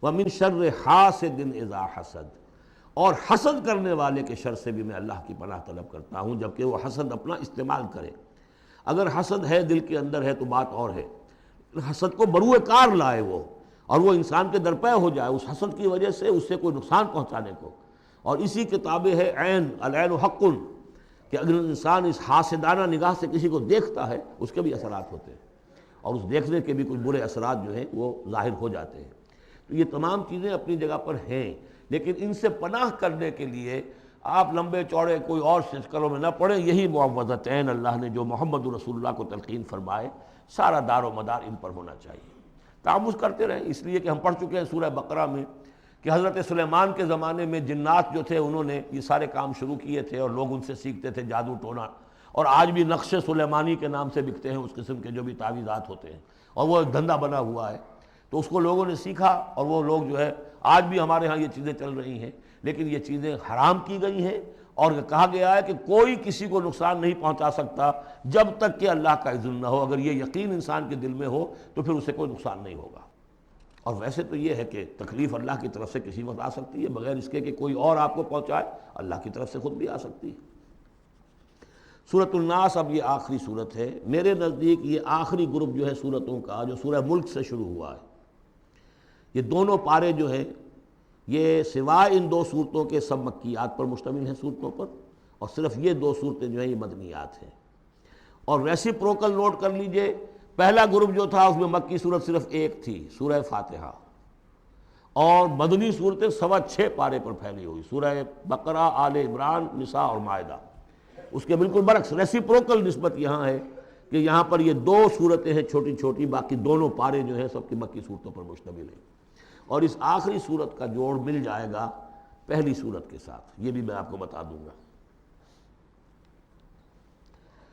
وَمِن شَرِّ حَاسِدٍ إِذَا حَسَدَ، اور حسد کرنے والے کے شر سے بھی میں اللہ کی پناہ طلب کرتا ہوں جبکہ وہ حسد اپنا استعمال کرے۔ اگر حسد ہے دل کے اندر ہے تو بات اور ہے، حسد کو بروئے کار لائے وہ، اور وہ انسان کے درپے ہو جائے اس حسد کی وجہ سے اس سے کوئی نقصان پہنچانے کو۔ اور اسی کے تابع ہے عین، العین حق، کہ اگر انسان اس حاسدانہ نگاہ سے کسی کو دیکھتا ہے اس کے بھی اثرات ہوتے ہیں، اور اس دیکھنے کے بھی کچھ برے اثرات جو ہیں وہ ظاہر ہو جاتے ہیں۔ تو یہ تمام چیزیں اپنی جگہ پر ہیں، لیکن ان سے پناہ کرنے کے لیے آپ لمبے چوڑے کوئی اور شکلوں میں نہ پڑیں۔ یہی معوذتین اللہ نے جو محمد رسول اللہ کو تلقین فرمائے، سارا دار و مدار ان پر ہونا چاہیے۔ تعوذ کرتے رہیں، اس لیے کہ ہم پڑھ چکے ہیں سورہ بقرہ میں کہ حضرت سلیمان کے زمانے میں جنات جو تھے انہوں نے یہ سارے کام شروع کیے تھے، اور لوگ ان سے سیکھتے تھے جادو ٹونا، اور آج بھی نقش سلیمانی کے نام سے بکتے ہیں اس قسم کے جو بھی تعویذات ہوتے ہیں، اور وہ ایک دھندا بنا ہوا ہے۔ تو اس کو لوگوں نے سیکھا، اور وہ لوگ جو ہے آج بھی ہمارے ہاں یہ چیزیں چل رہی ہیں، لیکن یہ چیزیں حرام کی گئی ہیں، اور کہا گیا ہے کہ کوئی کسی کو نقصان نہیں پہنچا سکتا جب تک کہ اللہ کا اذن نہ ہو۔ اگر یہ یقین انسان کے دل میں ہو تو پھر اسے کوئی نقصان نہیں ہوگا۔ اور ویسے تو یہ ہے کہ تکلیف اللہ کی طرف سے کسی وقت آ سکتی ہے بغیر اس کے کہ کوئی اور آپ کو پہنچائے، اللہ کی طرف سے خود بھی آ سکتی ہے۔ سورۃ الناس اب یہ آخری سورت ہے، میرے نزدیک یہ آخری گروپ جو ہے سورتوں کا جو سورہ ملک سے شروع ہوا ہے۔ یہ دونوں پارے جو ہیں یہ سوائے ان دو صورتوں کے سب مکیات پر مشتمل ہیں صورتوں پر، اور صرف یہ دو صورتیں جو ہیں یہ مدنیات ہیں۔ اور ریسیپروکل نوٹ کر لیجئے، پہلا گروپ جو تھا اس میں مکی صورت صرف ایک تھی، سورہ فاتحہ، اور مدنی صورتیں 6.25 پارے پر پھیلی ہوئی، سورہ بقرہ، آل عمران، نساء اور مائدہ۔ اس کے بالکل برعکس ریسیپروکل نسبت یہاں ہے کہ یہاں پر یہ دو صورتیں ہیں چھوٹی چھوٹی، باقی دونوں پارے جو ہیں سب کی مکی صورتوں پر مشتمل ہیں۔ اور اس آخری صورت کا جوڑ مل جائے گا پہلی صورت کے ساتھ، یہ بھی میں آپ کو بتا دوں گا۔